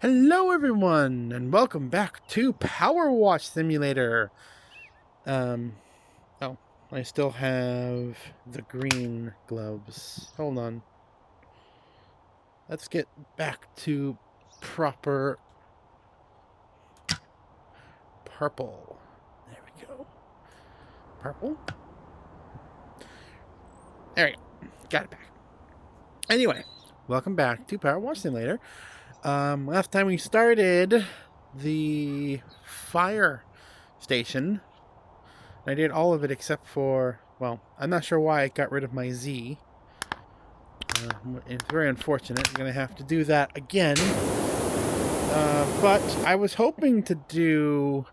Hello everyone, and welcome back to PowerWash Simulator. Oh, I still have the green gloves. Hold on. Let's get back to proper purple. There we go. Purple? There we go. Got it back. Anyway, welcome back to PowerWash Simulator. Last time we started the fire station. I did all of it except for, well, I'm not sure why I got rid of my Z. It's very unfortunate. I'm going to have to do that again. But I was hoping to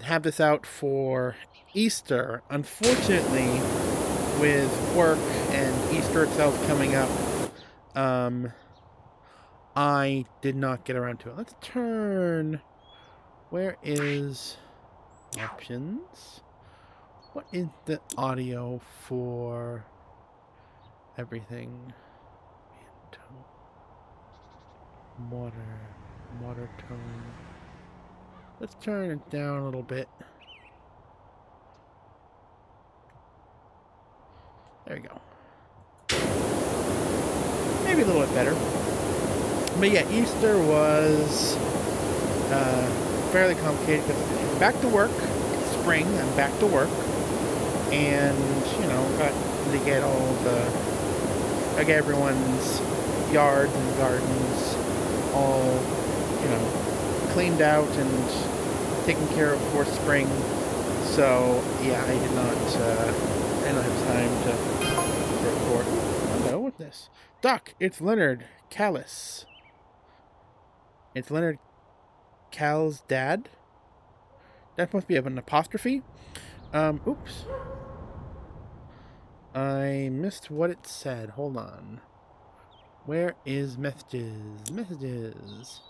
have this out for Easter. Unfortunately, with work and Easter itself coming up, I did not get around to it. Let's turn... Where is... Options? What is the audio for everything? Water tone. Let's turn it down a little bit. There we go. Maybe a little bit better. But yeah, Easter was fairly complicated because I'm back to work. It's spring, I'm back to work. And, you know, got to get get everyone's yards and gardens all, you know, cleaned out and taken care of for spring. So, yeah, I did not have time to record. Hello, what's this? Doc, it's Leonard Callis. It's Leonard Cal's dad? That must be an apostrophe. Oops. I missed what it said. Hold on. Where is messages? Messages.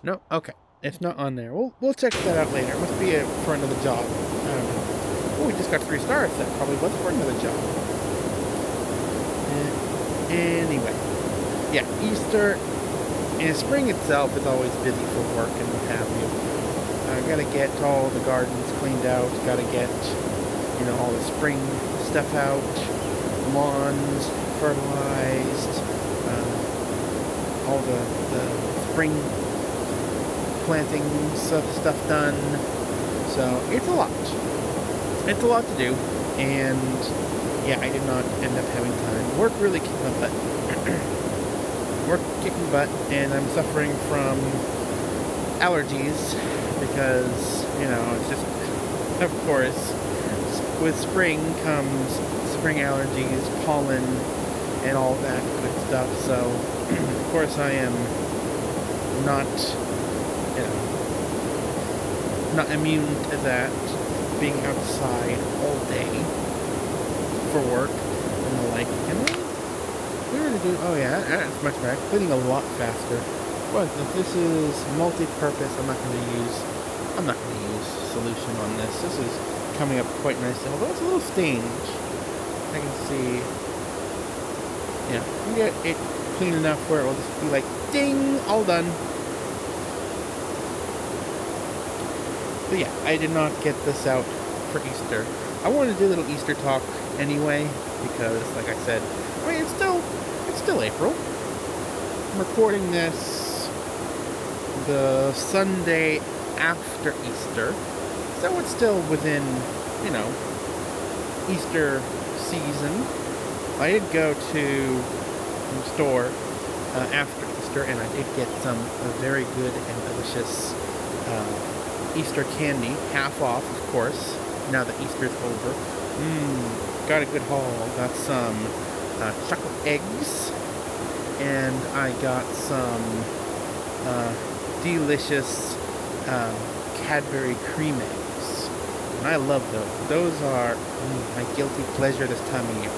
No, okay. It's not on there. We'll check that out later. It must be for another job. I don't know. Oh, we just got 3 stars. That probably was for another job. Anyway. Yeah, Easter in spring itself is always busy for work and what have you. Gotta get all the gardens cleaned out. Gotta get, you know, all the spring stuff out. Lawns fertilized. All the spring planting stuff done. So it's a lot. It's a lot to do, and yeah, I did not end up having time. Work really kicked my butt. Work kicked my butt, and I'm suffering from allergies because, you know, it's just, of course, with spring comes spring allergies, pollen, and all that good stuff. So, of course, I am not, you know, not immune to that, being outside all day for work and the like. And then we were to do, oh yeah, that's much better. Cleaning a lot faster. But this is multi-purpose. I'm not going to use solution on this. This is coming up quite nicely, although it's a little stained. I can see, yeah, you can get it clean enough where it will just be like, ding, all done. But yeah, I did not get this out for Easter. I wanted to do a little Easter talk anyway, because, like I said, I mean, it's still April. I'm recording this the Sunday after Easter, so it's still within, you know, Easter season. I did go to the store after Easter, and I did get some very good and delicious Easter candy, half off, of course, now that Easter's over. Got a good haul. Got some chocolate eggs, and I got some delicious Cadbury cream eggs. And I love those. Those are my guilty pleasure this time of year.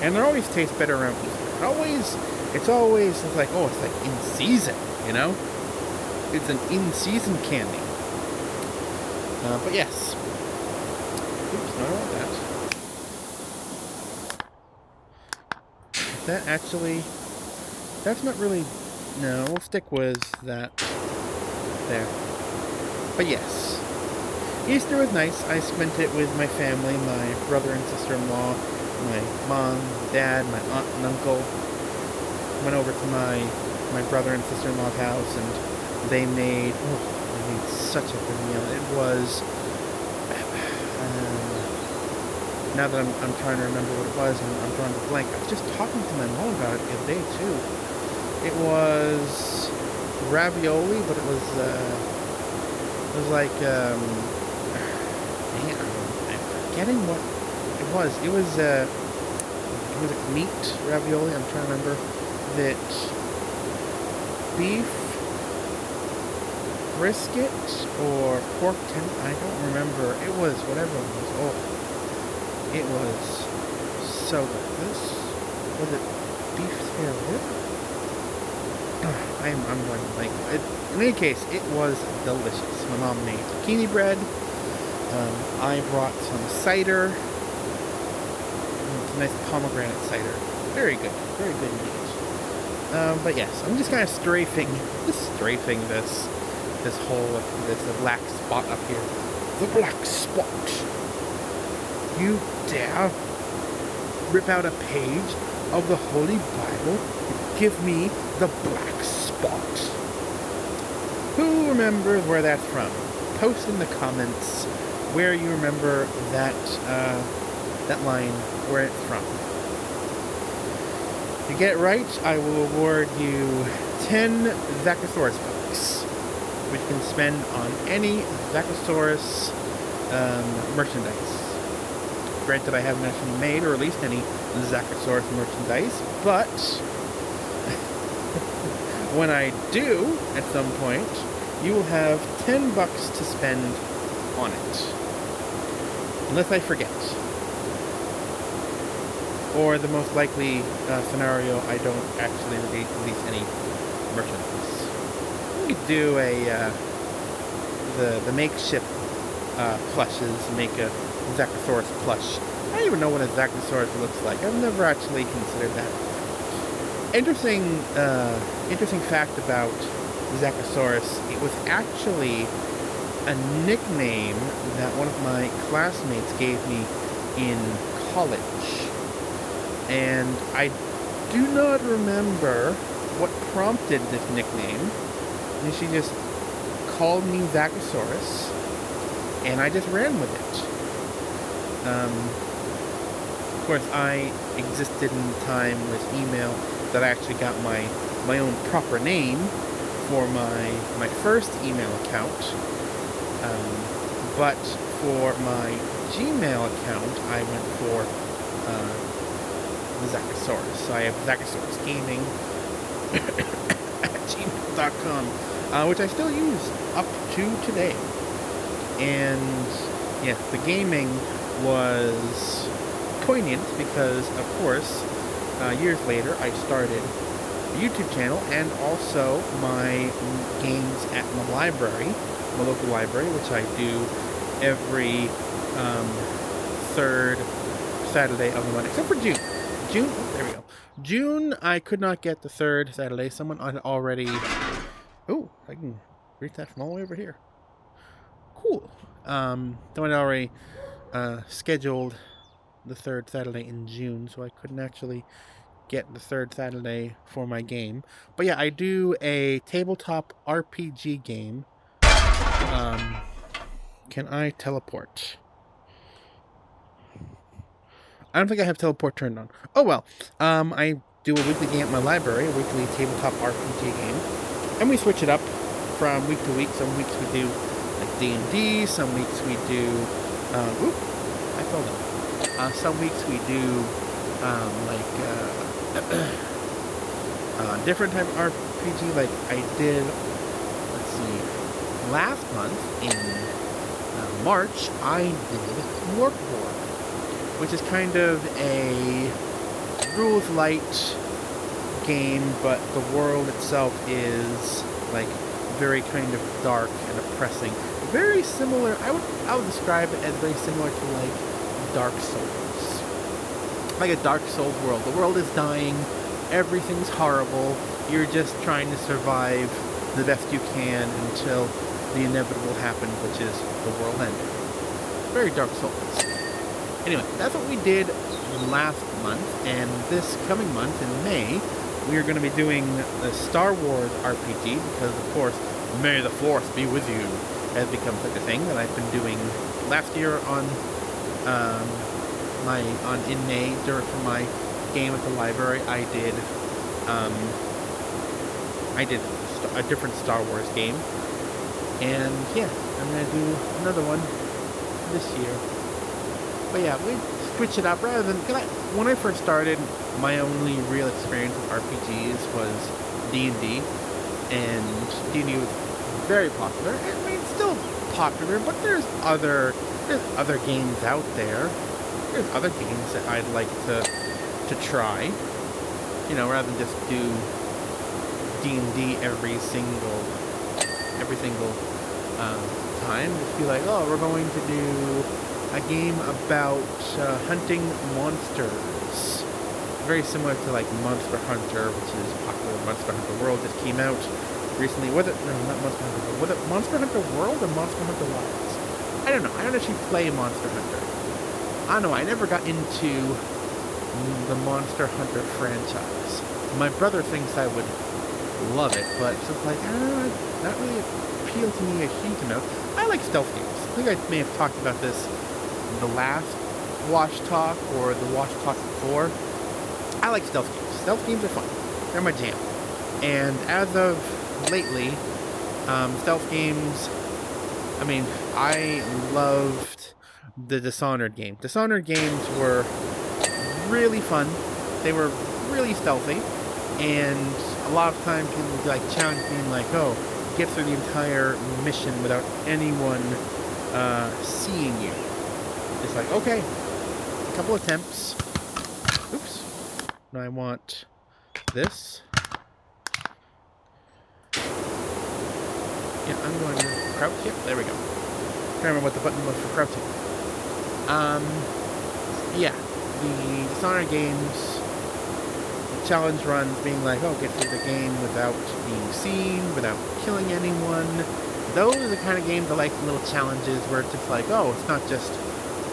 And they always taste better around Easter. It's like, oh, it's like in season, you know? It's an in-season candy. But yes. Oops, not all that. That actually... That's not really... No, we'll stick with that there. But yes. Easter was nice. I spent it with my family, my brother and sister-in-law, my mom, dad, my aunt and uncle. Went over to my brother and sister-in-law's house, and they made such a good meal. It was... now that I'm trying to remember what it was, I'm drawing a blank. I was just talking to my mom about it the other day, too. It was ravioli, but it was like, I'm forgetting what it was. It was a meat ravioli. I'm trying to remember that beef brisket or pork tender. I don't remember. It was whatever it was. Oh, it was so good. Was it beef spare rib? I'm going blank. In any case, it was delicious. My mom made zucchini bread. I brought some cider. It's a nice pomegranate cider. Very good indeed. But yes, I'm just kind of strafing this black spot up here. The black spot. You dare rip out a page of the Holy Bible? Give me the black spot. Who remembers where that's from? Post in the comments where you remember that line, where it's from. If you get it right, I will award you 10 Zachosaurus books, which you can spend on any Zachosaurus merchandise. Granted, I haven't actually made or released any Zachosaurus merchandise, but when I do, at some point, you will have $10 to spend on it. Unless I forget. Or the most likely scenario, I don't actually release any merchandise. We could do the makeshift plushes, make a Zachosaurus plush. I don't even know what a Zachosaurus looks like. I've never actually considered that. Interesting fact about Zachosaurus, it was actually a nickname that one of my classmates gave me in college. And I do not remember what prompted this nickname. And she just called me Zachosaurus, and I just ran with it. Of course, I existed in a time with email that I actually got my own proper name for my first email account. But for my Gmail account, I went for Zachosaurus. So I have Zachosaurus Gaming at gmail.com, which I still use up to today. And yeah, the gaming was poignant because, of course, years later I started a YouTube channel and also my games at my library, my local library, which I do every third Saturday of the month, except for June. There we go. June, I could not get the third Saturday. Someone had already... Oh, I can reach that from all the way over here. Cool. Someone had already scheduled the third Saturday in June, so I couldn't actually get the third Saturday for my game. But yeah, I do a tabletop RPG game. Can I teleport? I don't think I have teleport turned on. Oh well. I do a weekly game at my library, a weekly tabletop RPG game. And we switch it up from week to week. Some weeks we do like D&D, some weeks we do oop, I fell down. Some weeks we do different type of RPG. Like I did, let's see, last month in March, I did Warp War, which is kind of a rules light game, but the world itself is like very kind of dark and oppressing. Very similar, I would describe it as very similar to like Dark Souls. Like a Dark Souls world. The world is dying, everything's horrible, you're just trying to survive the best you can until the inevitable happens, which is the world ending. Very Dark Souls. Anyway, that's what we did last month, and this coming month in May, we are going to be doing the Star Wars RPG, because of course, May the Force be with you has become such a thing that I've been doing last year on in May for my game at the library. I did a different Star Wars game, and yeah, I'm gonna do another one this year. But yeah, we switch it up rather than when I first started, my only real experience with RPGs was D&D, and D&D was very popular. I mean, it's still popular, but there's other games out there. There's other games that I'd like to try. You know, rather than just do D&D every single time. Just be like, oh, we're going to do a game about hunting monsters. Very similar to like Monster Hunter, which is popular. Monster Hunter World just came out recently. Was it? No, not Monster Hunter. Was it Monster Hunter World or Monster Hunter Wilds? I don't know. I don't actually play Monster Hunter. I don't know. I never got into the Monster Hunter franchise. My brother thinks I would love it, but it's just like, not really appeal to me a huge amount. I like stealth games. I think I may have talked about this in the last Wash Talk or the Wash Talk before. I like stealth games. Stealth games are fun. They're my jam. And as of lately, stealth games, I mean, I loved the Dishonored game. Dishonored games were really fun. They were really stealthy. And a lot of times people would like challenge me and like, oh, get through the entire mission without anyone seeing you. It's like, okay, a couple attempts. Oops. Now I want this. Yeah, I'm going to crouch. Yep, there we go. Can't remember what the button was for crouching. Yeah, the Dishonored games, the challenge runs being like, oh, get through the game without being seen, without killing anyone. Those are the kind of games I like, the little challenges where it's just like, oh, it's not just,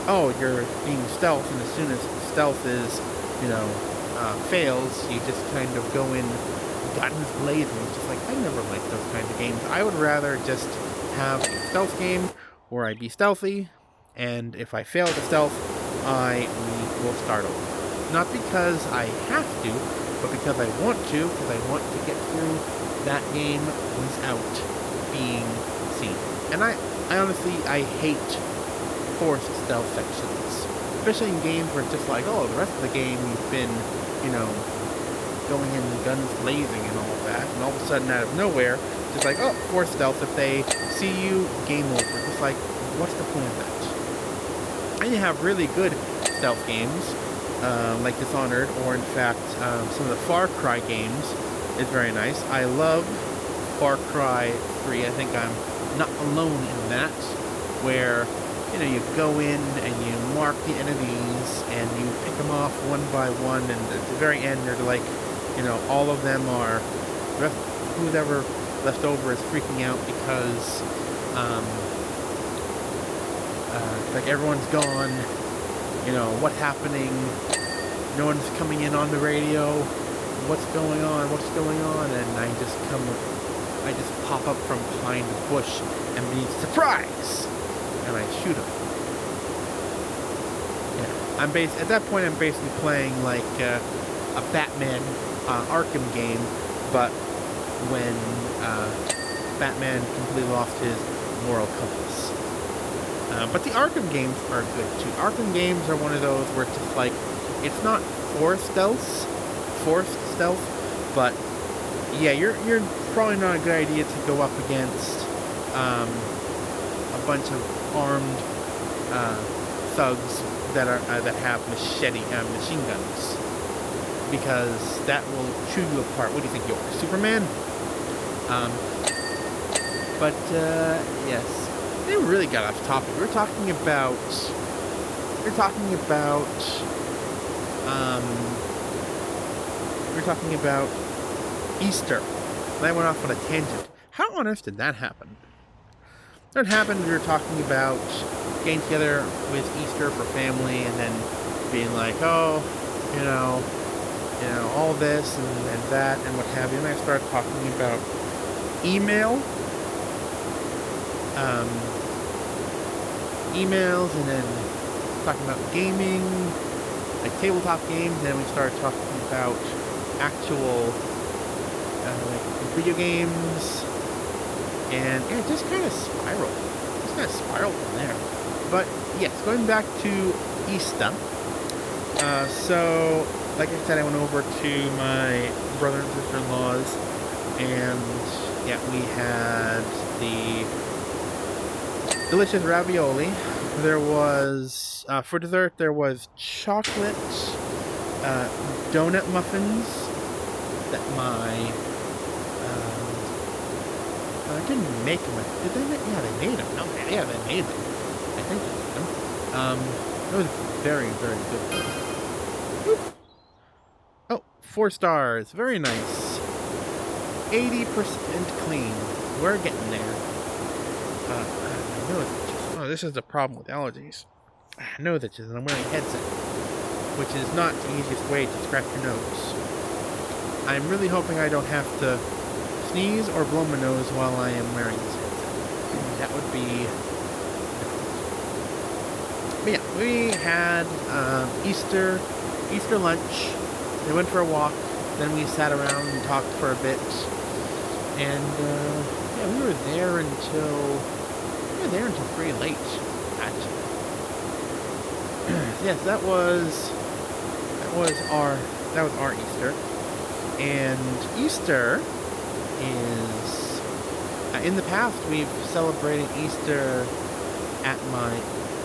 oh, you're being stealth, and as soon as stealth is, fails, you just kind of go in guns blazing. It's just like, I never liked those kinds of games. I would rather just have a stealth game where I be stealthy, and if I fail the stealth, I will start over. Not because I have to, but because I want to, because I want to get through that game without being seen. And I honestly, I hate forced stealth sections. Especially in games where it's just like, oh, the rest of the game you've been, going in guns blazing and all of that, and all of a sudden out of nowhere, just like, oh, forced stealth, if they see you, game over. Just like, what's the point of that? And you have really good stealth games, like Dishonored, or in fact, some of the Far Cry games is very nice. I love Far Cry 3. I think I'm not alone in that, where you go in and you mark the enemies and you pick them off one by one, and at the very end they're like, all of them are, who's ever left over is freaking out because like everyone's gone, what's happening, no one's coming in on the radio, what's going on, and I just pop up from behind the bush and be surprise, and I shoot him. Yeah, at that point I'm basically playing like a Batman Arkham game, but when Batman completely lost his moral compass. But the Arkham games are good too. Arkham games are one of those where it's just like, it's not forced stealth, but yeah, you're probably not a good idea to go up against a bunch of armed thugs that have machine guns, because that will chew you apart. What do you think you are, Superman? But yes, they really got off topic. We're talking about Easter. And I went off on a tangent. How on earth did that happen? That happened. We were talking about getting together with Easter for family, and then being like, oh, you know, all this and that and what have you. And I started talking about emails, and then talking about gaming, like tabletop games. And then we started talking about actual like video games, and yeah, it just kind of spiraled. From there. But yes, going back to Easter. So, like I said, I went over to my brother and sister-in-law's, and yeah, we had the delicious ravioli. There was, for dessert, there was chocolate donut muffins that my, I didn't make them. Did they make? Yeah, they made them. No, yeah, they made them. I think they made them. It was very, very good. Whoop. Oh, 4 stars. Very nice. 80% clean. We're getting there. I know it's just... Oh, this is the problem with allergies. I know that I'm wearing a headset, which is not the easiest way to scratch your nose. I'm really hoping I don't have to sneeze or blow my nose while I am wearing this headset. That would be difficult. But yeah, we had Easter lunch. We went for a walk. Then we sat around and talked for a bit. And yeah, we were there until pretty late, actually. Yes, that was our Easter. And Easter is in the past we've celebrated Easter at my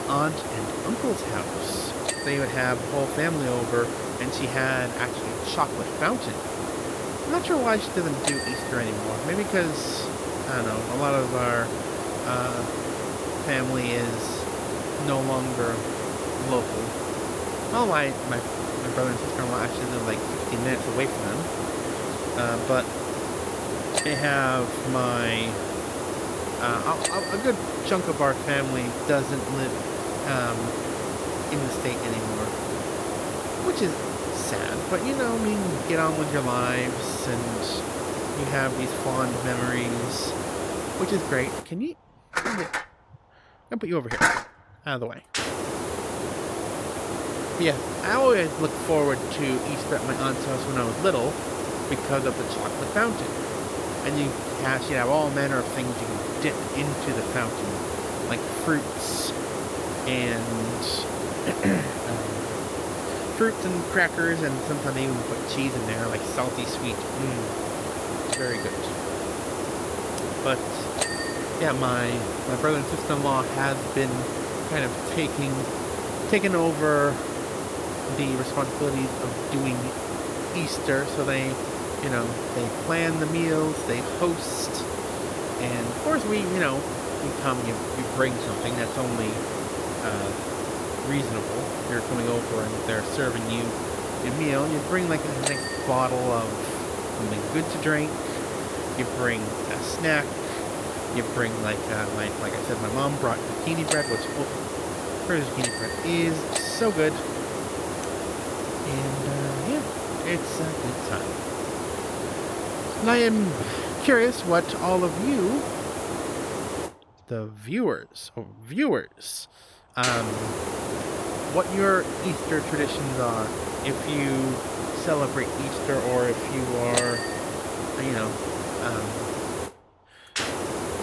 aunt and uncle's house. They would have the whole family over, and she had actually a chocolate fountain. I'm not sure why she doesn't do Easter anymore. Maybe because, I don't know, a lot of our family is no longer local. Well, my brother and sister-in-law actually live like 15 minutes away from them. But they have my... a good chunk of our family doesn't live in the state anymore. Which is sad. But, you know, I mean, get on with your lives, and you have these fond memories, which is great. Can you... I'll put you over here, out of the way. But yeah, I always look forward to Easter at my aunt's house when I was little because of the chocolate fountain. And she'd have all manner of things you can dip into the fountain, like fruits and crackers, and sometimes they even put cheese in there, like salty sweet. Very good. But yeah, my brother and sister-in-law have been kind of taking over the responsibilities of doing Easter, so they plan the meals, they host, and of course you come, you bring something that's only reasonable. You're coming over and they're serving you a meal. You bring like a nice bottle of something good to drink. You bring a snack. You bring like I said, my mom brought zucchini bread, which her zucchini bread is so good. And yeah, it's a good time. And I am curious what all of you, the viewers, what your Easter traditions are, if you celebrate Easter, or if you are,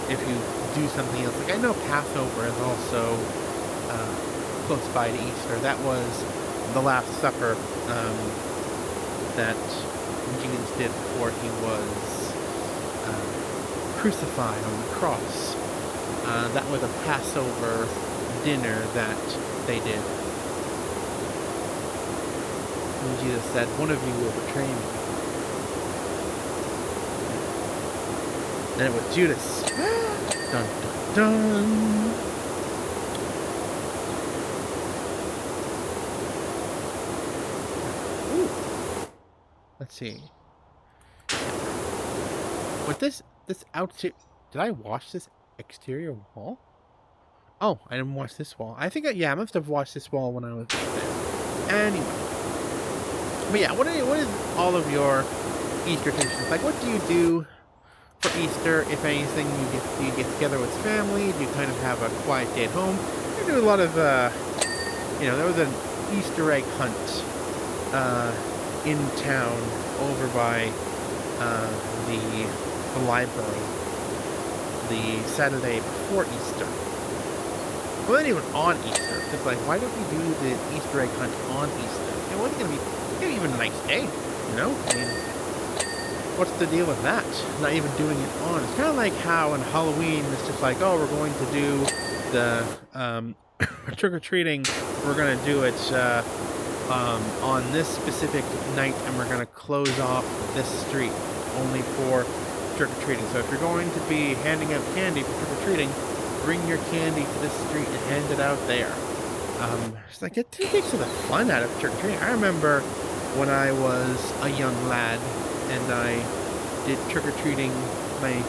if you do something else. Like, I know Passover is also close by to Easter. That was the Last Supper that Jesus did before he was crucified on the cross. That was a Passover dinner that they did. And Jesus said, "One of you will betray me." And it was Judas. Dun, dun, dun. Ooh. Let's see. With this outside, did I wash this exterior wall? Oh, I didn't wash this wall. I think, yeah, I must have washed this wall when I was there. Anyway. But yeah, what is all of your Easter traditions? Like, what do you do for Easter, if anything? Do you get together with family? Do you kind of have a quiet day at home? I do a lot of, there was an Easter egg hunt in town over by the library the Saturday before Easter. Well, not even on Easter. It's like, why don't we do the Easter egg hunt on Easter? It wasn't going to be even a nice day, you know? I mean, what's the deal with that? Not even doing it on. It's kind of like how in Halloween, it's just like, oh, we're going to do the trick-or-treating. We're going to do it on this specific night, and we're going to close off this street only for trick-or-treating. So if you're going to be handing out candy for trick-or-treating, bring your candy to this street and hand it out there. It's like, it takes the fun out of trick-or-treating. I remember when I was a young lad and I did trick-or-treating, my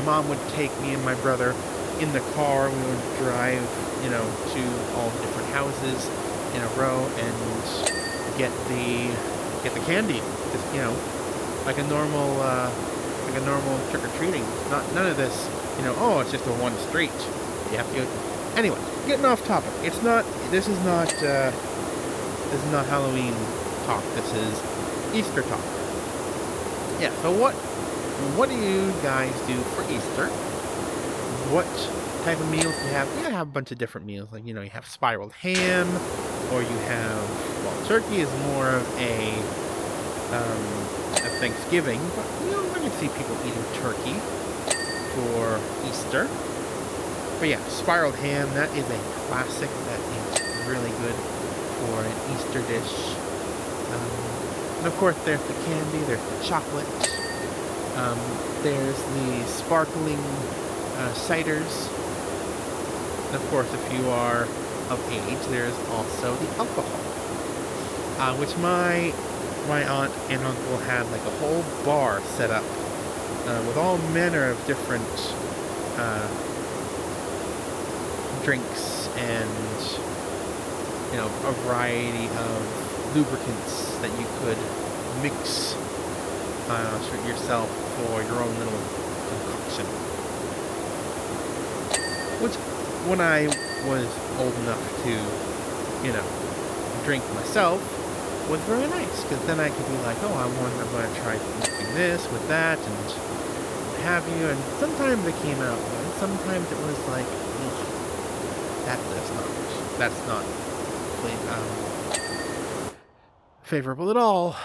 mom would take me and my brother in the car. We would drive, to all the different houses in a row and get the candy. Just, like a normal trick-or-treating. None of this, oh, it's just a one street. You have to go. Anyway, getting off topic. This is not Halloween talk. This is Easter talk. Yeah, so what do you guys do for Easter? What type of meals do you have? You have a bunch of different meals. Like, you have spiraled ham, or you have, well, turkey is more of a Thanksgiving, but I can see people eating turkey for Easter. But yeah, spiraled ham, that is a classic. That is really good for an Easter dish. And of course, there's the candy, there's the chocolate, there's the sparkling ciders. And of course, if you are of age, there's also the alcohol, which my aunt and uncle had like a whole bar set up with all manner of different drinks and a variety of lubricants that you could mix yourself for your own little concoction. Which, when I was old enough to, drink myself, was very nice, because then I could be like, oh, I'm going to try mixing this with that and what have you. And sometimes it came out good. Sometimes it was like, that's not favorable at all.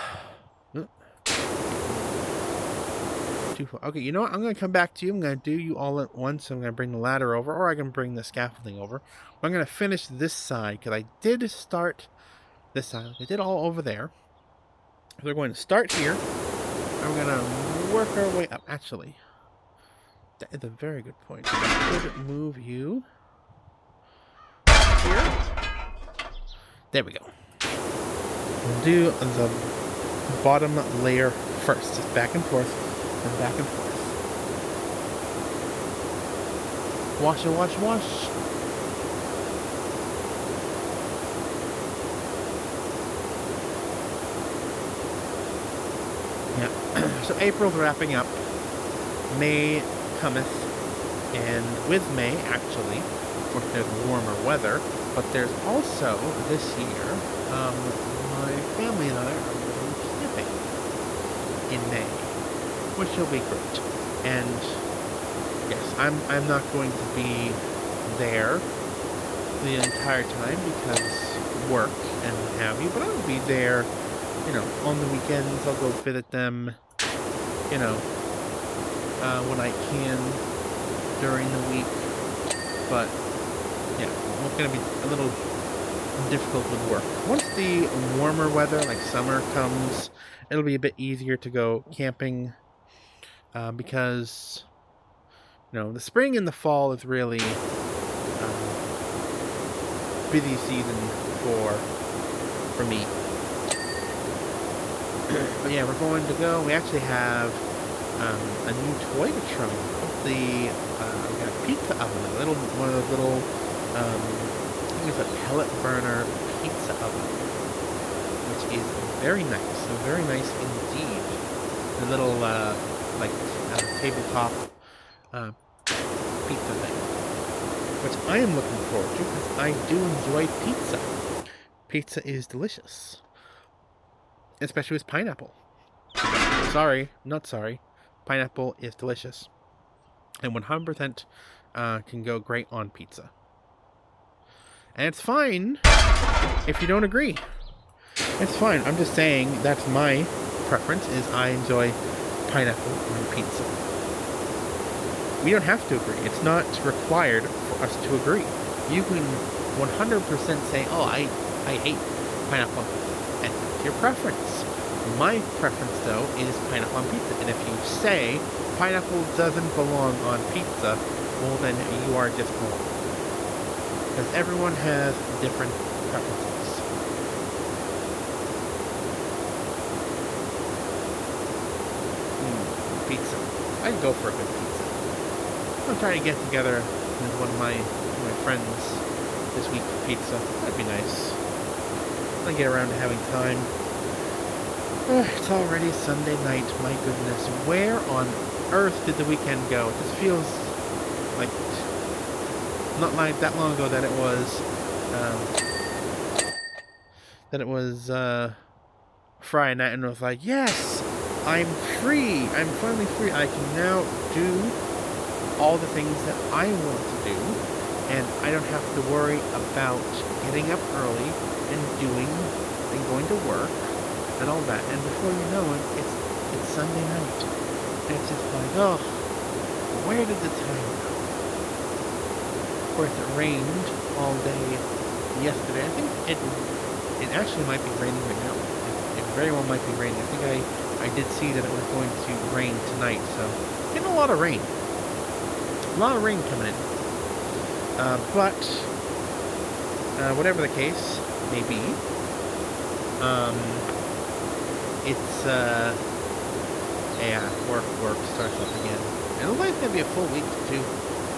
Okay, you know what? I'm going to come back to you. I'm going to do you all at once. I'm going to bring the ladder over, or I can bring the scaffolding over. I'm going to finish this side, because I did start this side. I did all over there. So we're going to start here. And we're going to work our way up. Actually, that is a very good point. I could move you here. There we go. We'll do the bottom layer first. Just back and forth. And back and forth. Wash and wash, wash. Yeah. So April's wrapping up. May cometh. And with May, actually, of course, there's warmer weather. But there's also, this year, my family and I are going camping in May, which will be great. And yes, I'm not going to be there the entire time because work and what have you, but I'll be there, on the weekends. I'll go visit them, when I can during the week. But yeah, it's going to be a little difficult with work. Once the warmer weather, like summer, comes, it'll be a bit easier to go camping. Because, the spring and the fall is really busy season for me. But yeah, we're going to go. We actually have a new toy to try. We got a pizza oven, one of those little, I think it's a pellet burner pizza oven, which is very nice indeed. The little tabletop pizza thing, which I am looking forward to because I do enjoy pizza. Pizza is delicious, especially with pineapple. Not sorry. Pineapple is delicious, and 100% can go great on pizza. And it's fine if you don't agree. It's fine. I'm just saying that's my preference. Is I enjoy pineapple on pizza. We don't have to agree. It's not required for us to agree. You can 100% say, "Oh, I hate pineapple on pizza," and that's your preference. My preference, though, is pineapple on pizza. And if you say pineapple doesn't belong on pizza, well, then you are just wrong. Because everyone has different preferences. Pizza. I'd go for a good pizza. I'm trying to get together with one of my friends this week for pizza. That'd be nice. I'll get around to having time. It's already Sunday night, my goodness. Where on earth did the weekend go? It just feels like not like that long ago that it was Friday night, and it was like, yes, I'm free. I'm finally free. I can now do all the things that I want to do, and I don't have to worry about getting up early and going to work and all that. And before you know it, it's Sunday night. And it's just like, oh, where did the time go? Of course, it rained all day yesterday. I think it actually might be raining right now. It very well might be raining. I think I did see that it was going to rain tonight, so getting a lot of rain. A lot of rain coming in. But whatever the case may be, it's work starts up again. And it looks like it's gonna be a full week too,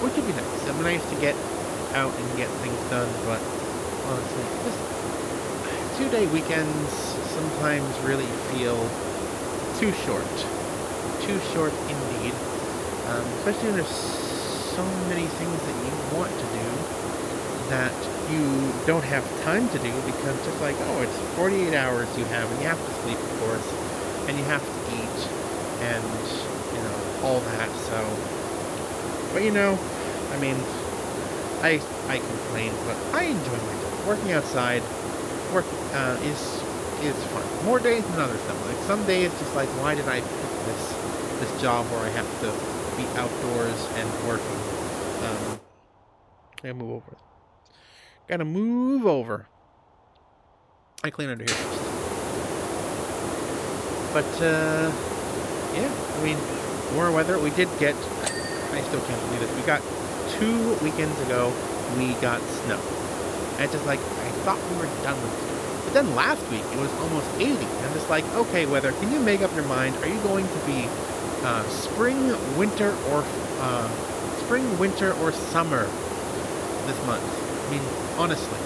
which would be nice. It'd be nice to get out and get things done, but honestly, just 2-day weekends sometimes really feel too short. Too short indeed. Especially when there's so many things that you want to do that you don't have time to do because just like, oh, it's 48 hours you have, and you have to sleep, of course, and you have to eat, and, all that, so, but I mean, I complain, but I enjoy my job. Working outside, is fun. More days than others, though. Like, some days, just like, why did I pick this job where I have to be outdoors and working? Gotta move over. I clean under here first. But, yeah, I mean, warmer weather, we did get, I still can't believe it, we got 2 weekends ago, we got snow. And it's just like, I thought we were done with snow. But then last week, it was almost 80. I'm just like, okay, weather, can you make up your mind? Are you going to be spring, winter, or summer this month? I mean, honestly.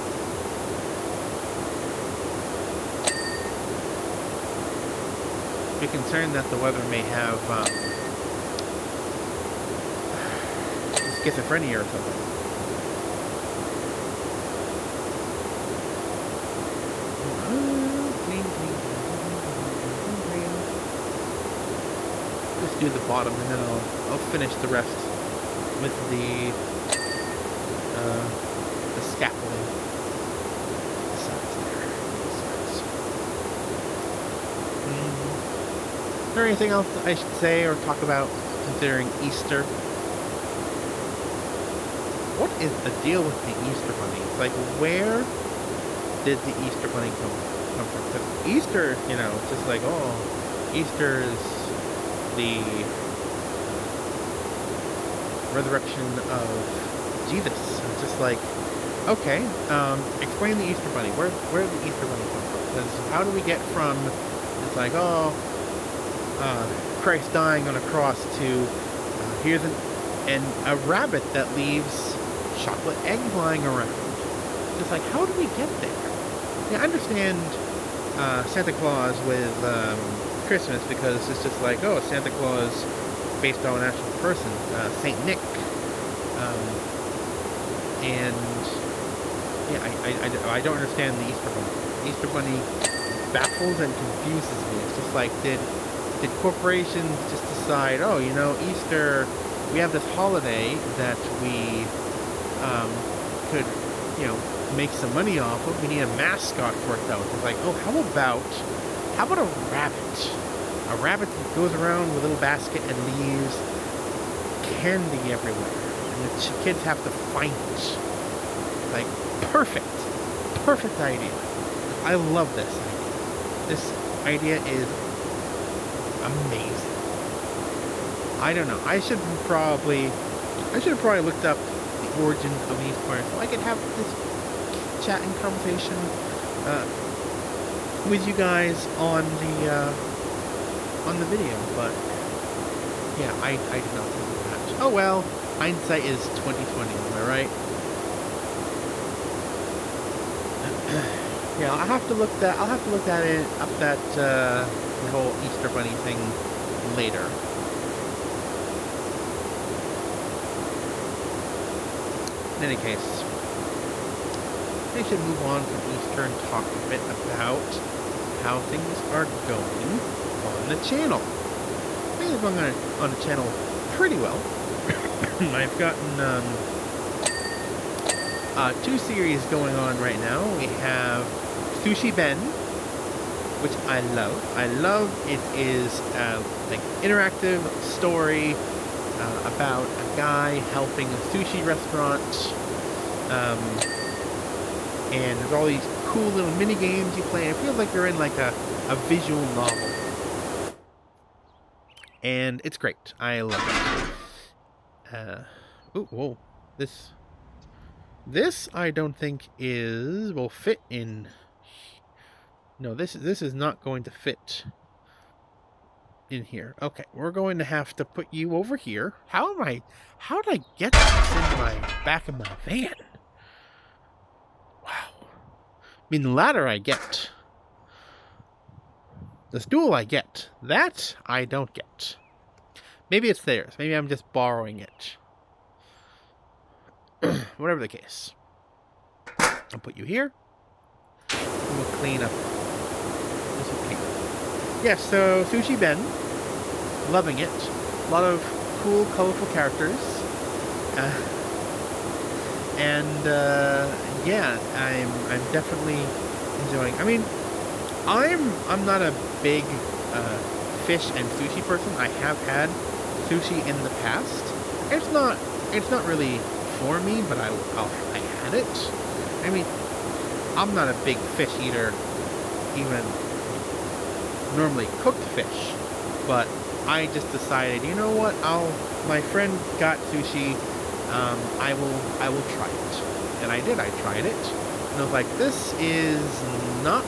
Be concerned that the weather may have schizophrenia or something. Just do the bottom, and then I'll finish the rest with the scaffolding. The sides there. Is there anything else I should say or talk about considering Easter? What is the deal with the Easter bunny? It's like, where did the Easter bunny come from? Because Easter, it's just like, oh, Easter is the resurrection of Jesus. It's just like, okay, explain the Easter Bunny. Where did the Easter Bunny come from? Because how do we get from, it's like, oh, Christ dying on a cross to here's a rabbit that leaves chocolate eggs lying around. Just like, how do we get there? Yeah, I understand Santa Claus with Christmas because it's just like, oh, Santa Claus based on an actual person, Saint Nick. And yeah, I don't understand the Easter Bunny. The Easter Bunny baffles and confuses me. It's just like, did corporations just decide, oh, you know, Easter, we have this holiday that we could, you know, make some money off of. We need a mascot for it, though. It's like, oh, how about a rabbit? A rabbit that goes around with a little basket and leaves candy everywhere, and the kids have to find it. Like, perfect idea. I love this idea. This idea is amazing. I don't know. I should have probably looked up the origins of these parts so I could have this chat and conversation with you guys on the video. But yeah, I did not think of that. Oh well, hindsight is 2020. Am I right? Yeah, I'll have to look that the whole Easter Bunny thing later. In any case, I should move on from Easter and talk a bit about how things are going on the channel. Things are going on the channel pretty well. I've gotten 2 series going on right now. We have Sushi Ben, which I love. It is like interactive story about a guy helping a sushi restaurant, and there's all these cool little mini games you play. It feels like you're in like a visual novel, and it's great. I love it. Ooh, whoa! This I don't think will fit in. No, this is not going to fit in here. Okay, we're going to have to put you over here. How did I get this in my back of my van? Wow. I mean, the ladder I get. The stool I get. That I don't get. Maybe it's theirs. Maybe I'm just borrowing it. Whatever the case. I'll put you here. And we'll clean up. This will clean up. Yeah, so Sushi Ben. Loving it. A lot of cool, colorful characters. Yeah, I'm definitely enjoying. I mean, I'm not a big fish and sushi person. I have had sushi in the past. It's not really for me, but I had it. I mean, I'm not a big fish eater, even normally cooked fish, but I just decided, you know what? My friend got sushi. I will try it, and I did. I tried it, and I was like, this is not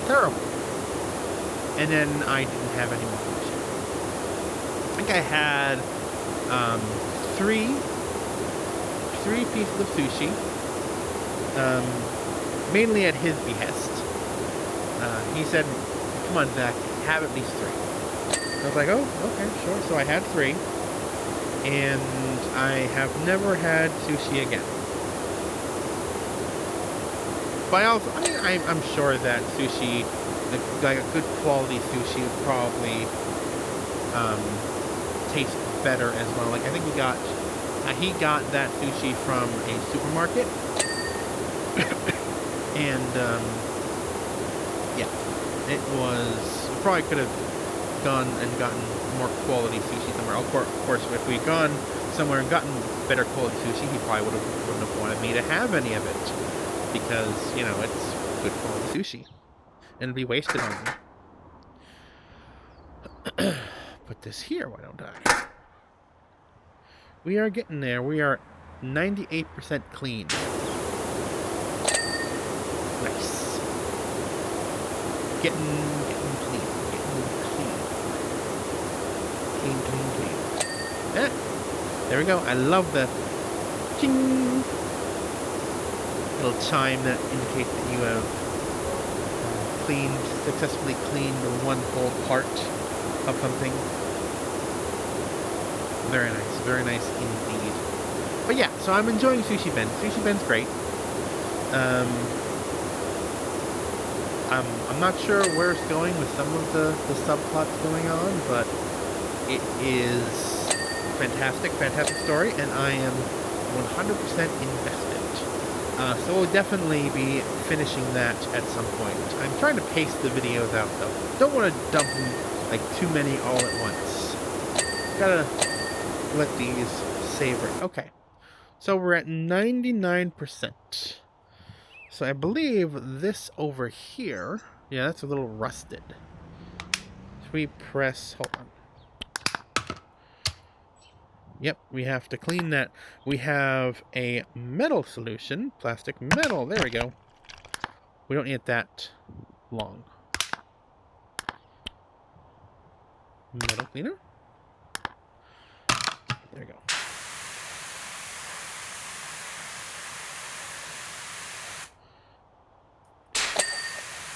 terrible. And then I didn't have any more sushi. I think I had three pieces of sushi, mainly at his behest. He said, "Come on, Zach, have at least 3." I was like, oh, okay, sure. So I had 3, and I have never had sushi again. But I'm sure that sushi, like a good quality sushi, would probably taste better as well. Like I think he got that sushi from a supermarket, and yeah, it was. We probably could have gone and gotten more quality sushi somewhere. Of course, if we'd gone somewhere and gotten better quality sushi, he probably wouldn't have wanted me to have any of it, because, you know, it's good quality sushi and it'd be wasted on me. Put this here, why don't I? We are getting there. We are 98% clean. Nice. Getting clean. Clean. Yeah. There we go. I love the ching little chime that indicates that you have successfully cleaned one whole part of something. Very nice indeed. But yeah, so I'm enjoying Sushi Ben. Sushi Ben's great. I'm not sure where it's going with some of the subplots going on, but it is fantastic story, and I am 100% invested. So we'll definitely be finishing that at some point. I'm trying to pace the videos out, though. Don't want to dump them, like, too many all at once. Gotta let these savor. Okay. So we're at 99%. So I believe this over here... Yeah, that's a little rusted. Should we press... Hold on. Yep, we have to clean that. We have a metal solution. Plastic metal. There we go. We don't need it that long. Metal cleaner. There we go.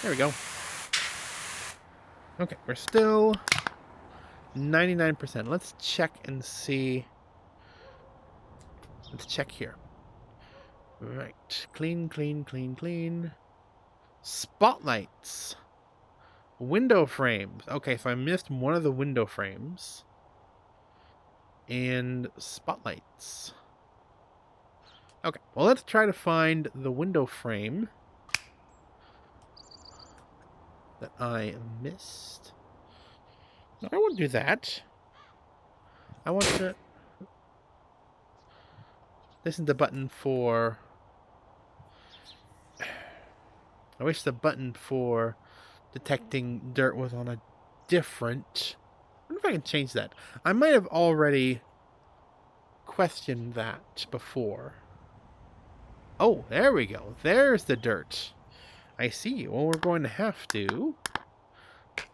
There we go. Okay, we're still 99%. Let's check and see. Let's check here. Right. Clean. Spotlights. Window frames. Okay, so I missed one of the window frames. And spotlights. Okay, well, let's try to find the window frame that I missed. No, I won't do that. I want to... This is the button for... I wish the button for detecting dirt was on a different... I wonder if I can change that. I might have already questioned that before. Oh, there we go. There's the dirt. I see. Well, we're going to have to...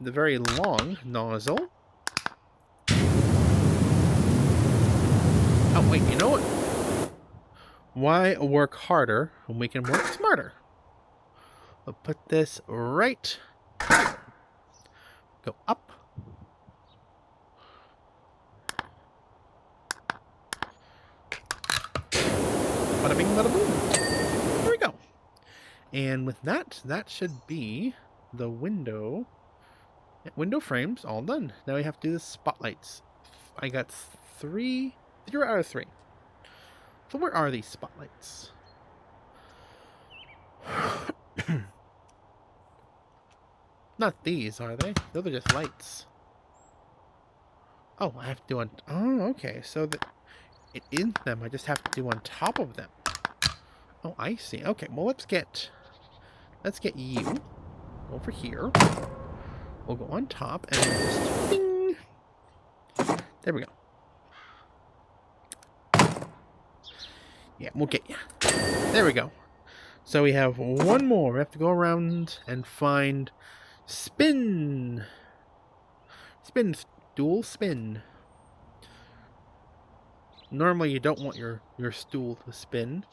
The very long nozzle. Oh, wait, you know what? Why work harder when we can work smarter? We'll put this right here. Go up. Bada bing, bada boom. There we go. And with that, that should be the window. Window frames all done. Now we have to do the spotlights. I got 0 out of 3. So where are these spotlights? Not these, are they? Those are just lights. Oh, I have to do on... Oh, okay. So that it is them. I just have to do on top of them. Oh, I see. Okay, well, let's get you over here. We'll go on top and just... Ding! There we go. Yeah, we'll get you. There we go. So we have one more. We have to go around and find spin. Dual spin. Normally you don't want your stool to spin,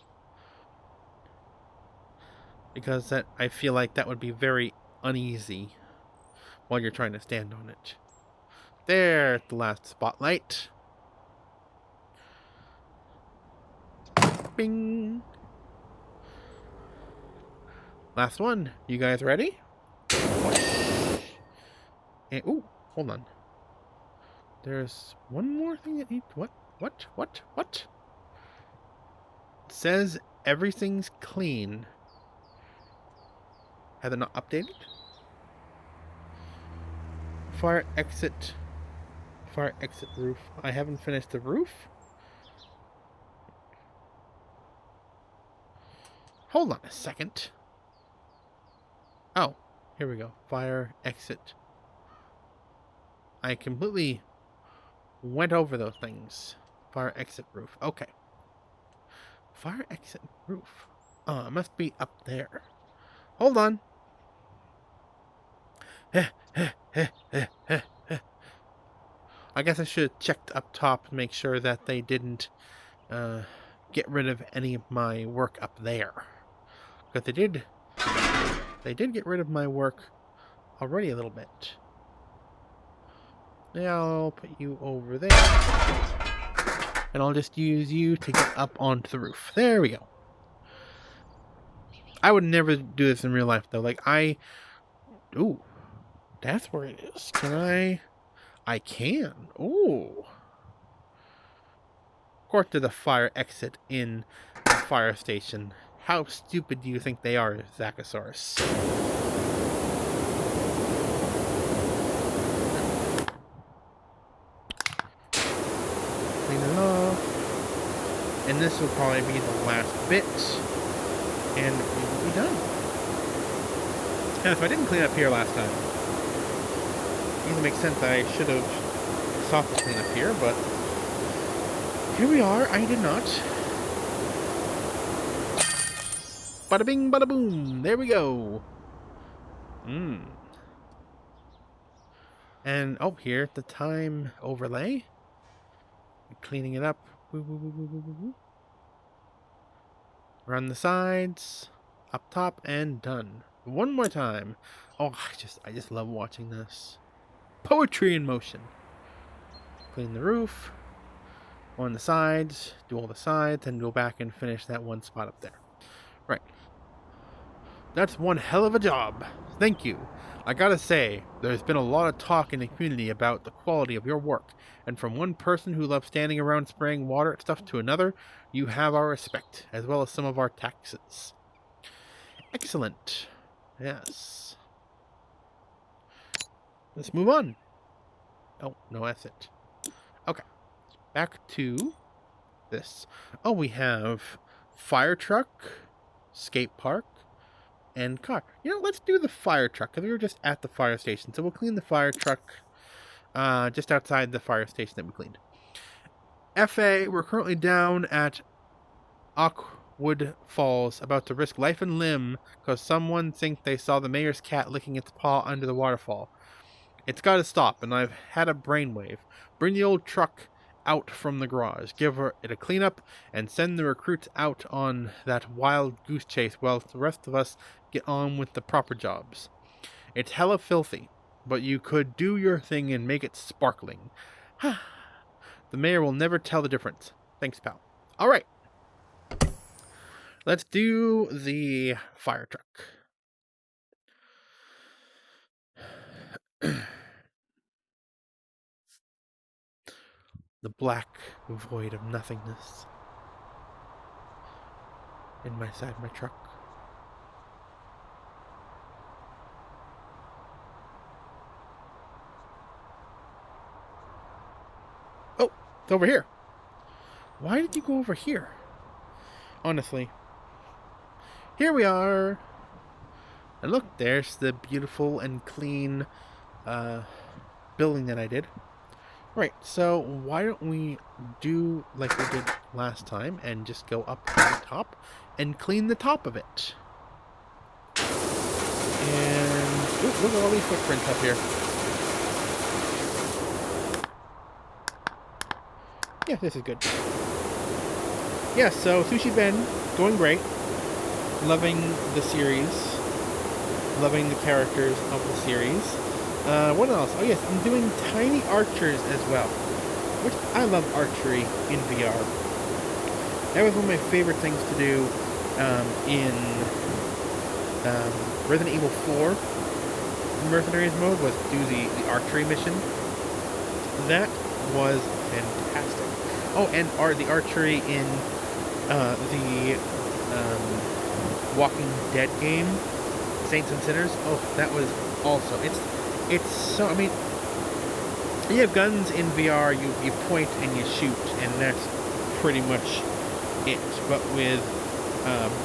because that, I feel like that would be very uneasy while you're trying to stand on it. There's the last spotlight. Bing. Last one. You guys ready? And, ooh, hold on. There's one more thing that needs... What? It says everything's clean. Have they not updated? Fire exit roof. I haven't finished the roof. Hold on a second. Oh, here we go. Fire exit. I completely went over those things. Fire exit roof. Okay. Fire exit roof. Oh, it must be up there. Hold on. I guess I should have checked up top to make sure that they didn't get rid of any of my work up there. But they did get rid of my work already a little bit. Now I'll put you over there. And I'll just use you to get up onto the roof. There we go. I would never do this in real life, though. Like, ooh. That's where it is. Can I can. Ooh. According to the fire exit in the fire station. How stupid do you think they are, Zachosaurus? Clean it off. And this will probably be the last bit. And we will be done. And if I didn't clean up here last time, it makes sense that I should have stopped the clean up here, but here we are. I did not. Bada bing, bada boom. There we go. And here at the time overlay, cleaning it up. Woo, woo, woo, woo, woo, woo. Run the sides, up top, and done. One more time. Oh, I just love watching this. Poetry in motion. Clean the roof, on the sides, do all the sides, and go back and finish that one spot up there. Right. That's one hell of a job. Thank you. I gotta say, there's been a lot of talk in the community about the quality of your work, and from one person who loves standing around spraying water at stuff to another, you have our respect, as well as some of our taxes. Excellent. Yes. Let's move on. Oh, no, that's it. Okay. Back to this. Oh, we have fire truck, skate park, and car. You know, let's do the fire truck, because we were just at the fire station. So we'll clean the fire truck just outside the fire station that we cleaned. FA, we're currently down at Oakwood Falls, about to risk life and limb because someone thinks they saw the mayor's cat licking its paw under the waterfall. It's got to stop, and I've had a brainwave. Bring the old truck out from the garage, give it a cleanup, and send the recruits out on that wild goose chase while the rest of us get on with the proper jobs. It's hella filthy, but you could do your thing and make it sparkling. The mayor will never tell the difference. Thanks, pal. Alright. Let's do the fire truck. The black void of nothingness inside my truck. Oh, it's over here. Why did you go over here? Honestly. Here we are. And look, there's the beautiful and clean building that I did. Right, so why don't we do like we did last time and just go up to the top and clean the top of it. And look at all these footprints up here. Yeah, this is good. Yeah, so Sushi Ben, going great. Loving the series. Loving the characters of the series. What else? Oh yes, I'm doing tiny archers as well. Which I love archery in VR. That was one of my favorite things to do in Resident Evil 4 Mercenaries mode, was do the archery mission. That was fantastic. Oh, and the archery in the Walking Dead game, Saints and Sinners. Oh, that was also, it's so, I mean, you have guns in VR, you point and you shoot, and that's pretty much it. But with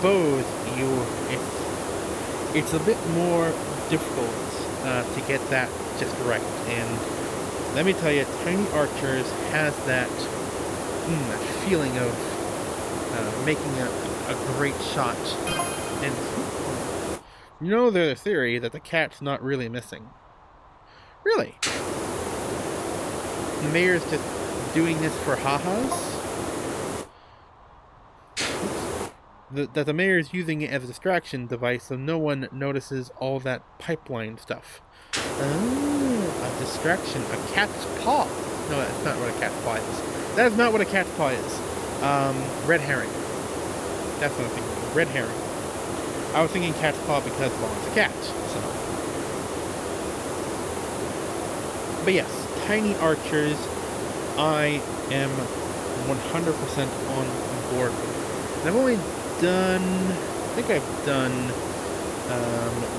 bows, it's a bit more difficult to get that just right. And let me tell you, Tiny Archers has that that feeling of making a great shot. And you know, there's a theory that the cat's not really missing. Really? The mayor's just doing this for ha-has? That the mayor's using it as a distraction device so no one notices all that pipeline stuff. Oh, a distraction. A cat's paw. No, that's not what a cat's paw is. That is not what a cat's paw is. Red herring. That's what I'm thinking. Red herring. I was thinking cat's paw because, well, it's a cat, so. But yes, tiny archers, I am 100% on board with. And I've only done, I think I've done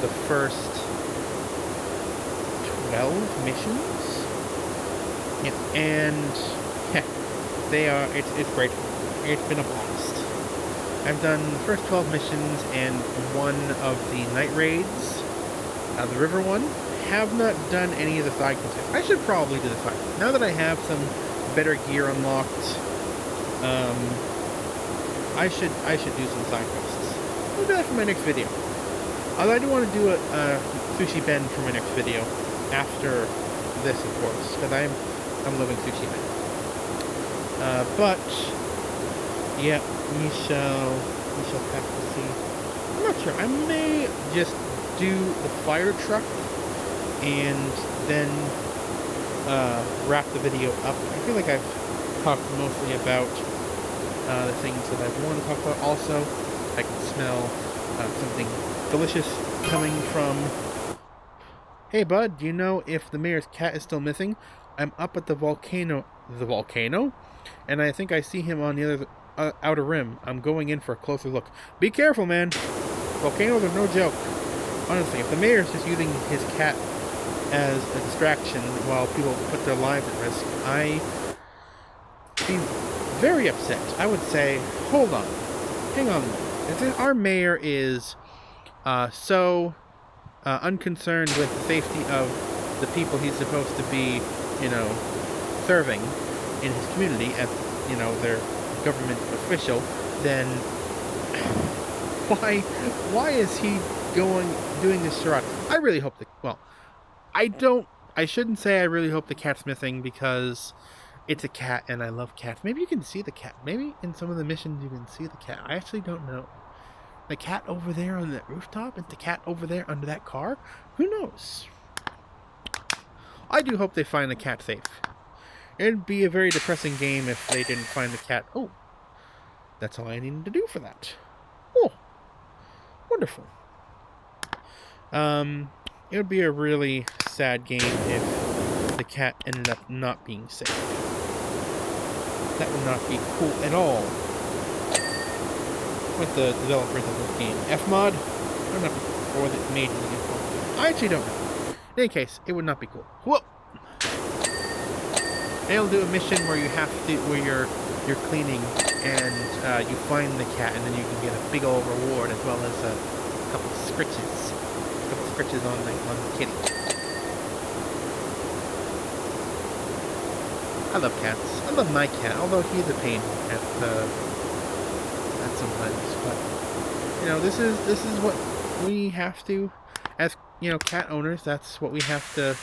the first 12 missions. Yeah, and yeah, they are, it's great. It's been a blast. I've done the first 12 missions and one of the night raids, the river one. Have not done any of the side quests. I should probably do the side quests. Now that I have some better gear unlocked, I should do some side quests. I'll do that for my next video. Although I do want to do a Sushi Ben for my next video after this, of course, because I'm loving Sushi Ben. But yeah, we shall have to see. I'm not sure. I may just do the fire truck and then wrap the video up. I feel like I've talked mostly about the things that I want to talk about. Also, I can smell something delicious coming from... Hey bud, do you know if the mayor's cat is still missing? I'm up at the volcano. The volcano? And I think I see him on the other outer rim. I'm going in for a closer look. Be careful, man. Volcanoes are no joke. Honestly, if the mayor's just using his cat as a distraction while people put their lives at risk, I'd be very upset. I would say, hold on. Hang on a moment. If our mayor is so unconcerned with the safety of the people he's supposed to be, you know, serving in his community as, you know, their government official, then why is he doing this charade? I really hope I shouldn't say I really hope the cat's missing because it's a cat and I love cats. Maybe you can see the cat. Maybe in some of the missions you can see the cat. I actually don't know. The cat over there on that rooftop? Is the cat over there under that car? Who knows? I do hope they find the cat safe. It'd be a very depressing game if they didn't find the cat. Oh, that's all I needed to do for that. Oh, wonderful. It would be a really sad game if the cat ended up not being safe. That would not be cool at all. What the developers of this game? Fmod? I don't know, or that made the game. I actually don't know. In any case, it would not be cool. Whoa! They'll do a mission where you have to, where you're cleaning and you find the cat, and then you can get a big old reward as well as a couple of scritches. A couple of scritches on the kitty. I love cats. I love my cat, although he's a pain at sometimes. But you know, this is what we have to, as you know, cat owners. That's what we have to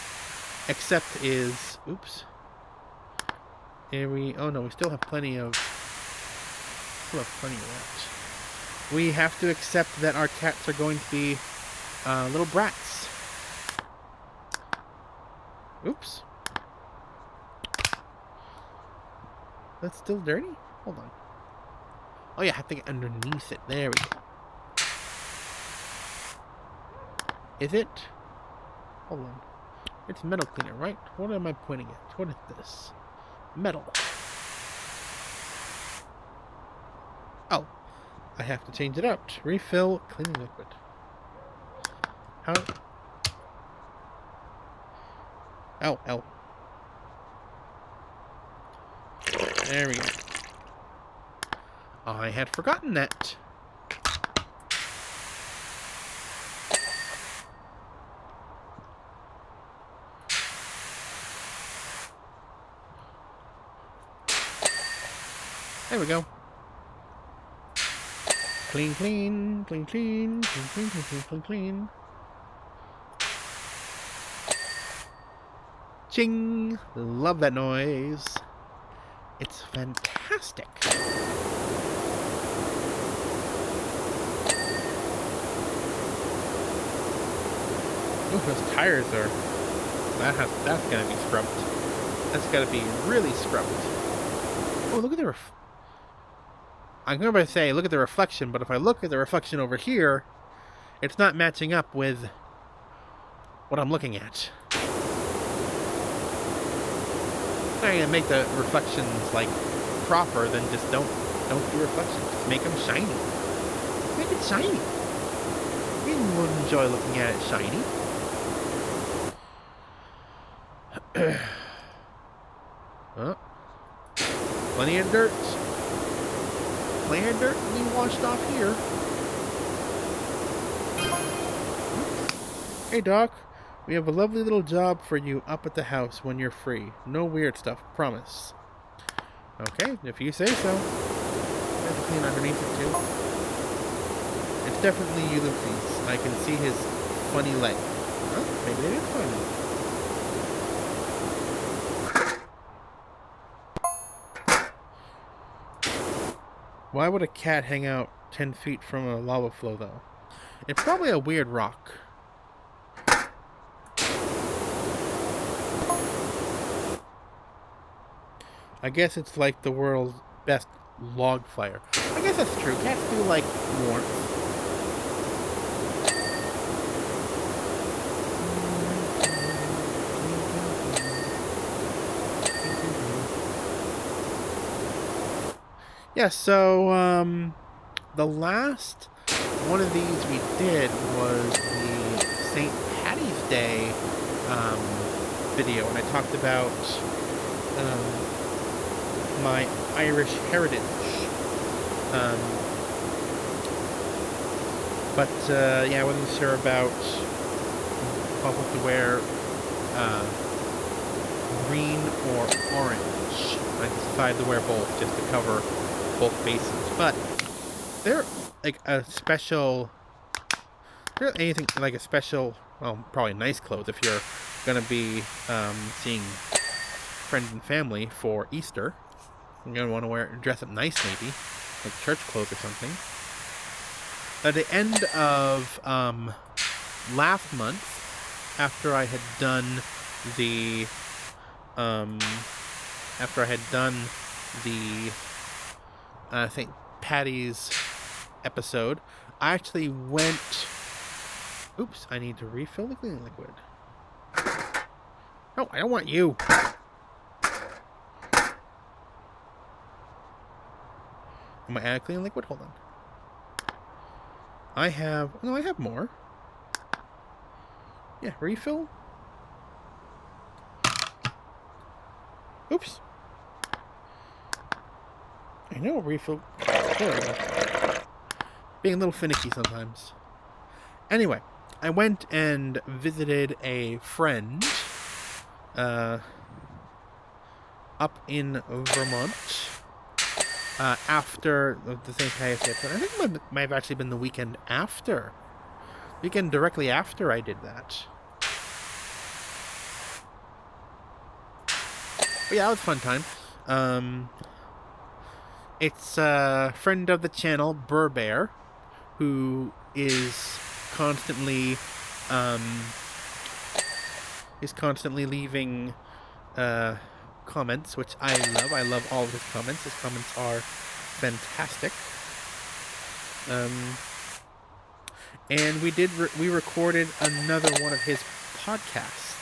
accept. Is oops. Here we. Oh no, we still have plenty of. That. We have to accept that our cats are going to be little brats. Oops. That's still dirty? Hold on. Oh yeah, I have to get underneath it. There we go. Is it? Hold on. It's metal cleaner, right? What am I pointing at? What is this? Metal. Oh. I have to change it out. Refill cleaning liquid. How? Oh, L. There we go. I had forgotten that. There we go. Clean, clean, clean, clean, clean, clean, clean, clean, clean, clean. Ching! Love that noise. It's fantastic. Ooh, those tires are... That's gonna be scrubbed. That's gotta be really scrubbed. Oh, look at the I'm going to say look at the reflection, but if I look at the reflection over here, it's not matching up with what I'm looking at. I'm gonna make the reflections like proper, then just don't do reflections. Just make them shiny. Make it shiny. We would enjoy looking at it shiny. Oh. Plenty of dirt. Plenty of dirt being washed off here. Hey Doc, we have a lovely little job for you up at the house when you're free. No weird stuff, promise. Okay, if you say so. I have to clean underneath it too. It's definitely Ulysses. I can see his funny leg. Huh? Maybe it is funny. Why would a cat hang out 10 feet from a lava flow, though? It's probably a weird rock. I guess it's like the world's best log fire. I guess that's true. Cats do like warmth. Yeah, so, the last one of these we did was the St. Patty's Day, video, and I talked about, my Irish heritage. Yeah, I wasn't sure about if I'll have to wear, green or orange. I decided to wear both just to cover both bases, but they're like a special, anything like a special, well, probably nice clothes if you're gonna be seeing friends and family for Easter. You're gonna want to dress up nice, maybe like church clothes or something. At the end of last month, after I had done the St. Patty's episode, I actually went... Oops, I need to refill the cleaning liquid. No, I don't want you. Am I out of cleaning liquid? Hold on. I have more. Yeah, refill. Oops. I know, refill. There we go. Being a little finicky sometimes. Anyway, I went and visited a friend up in Vermont after the St. Patty's Day. I think it might have actually been the weekend after. Weekend directly after I did that. But yeah, it was a fun time. It's a friend of the channel, Burbear, who is constantly leaving comments, which I love. I love all of his comments. His comments are fantastic. And we recorded another one of his podcasts.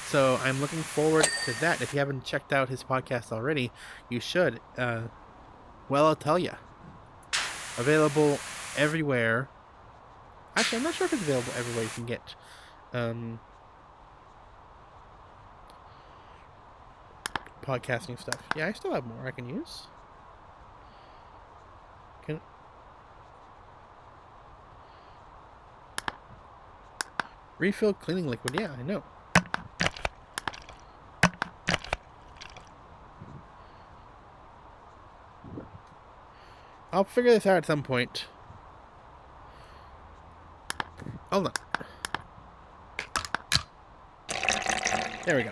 So I'm looking forward to that. If you haven't checked out his podcast already, you should. Well, I'll tell you. Available everywhere. Actually, I'm not sure if it's available everywhere you can get podcasting stuff. Yeah, I still have more I can use. Refill cleaning liquid. Yeah, I know. I'll figure this out at some point. Hold on. There we go.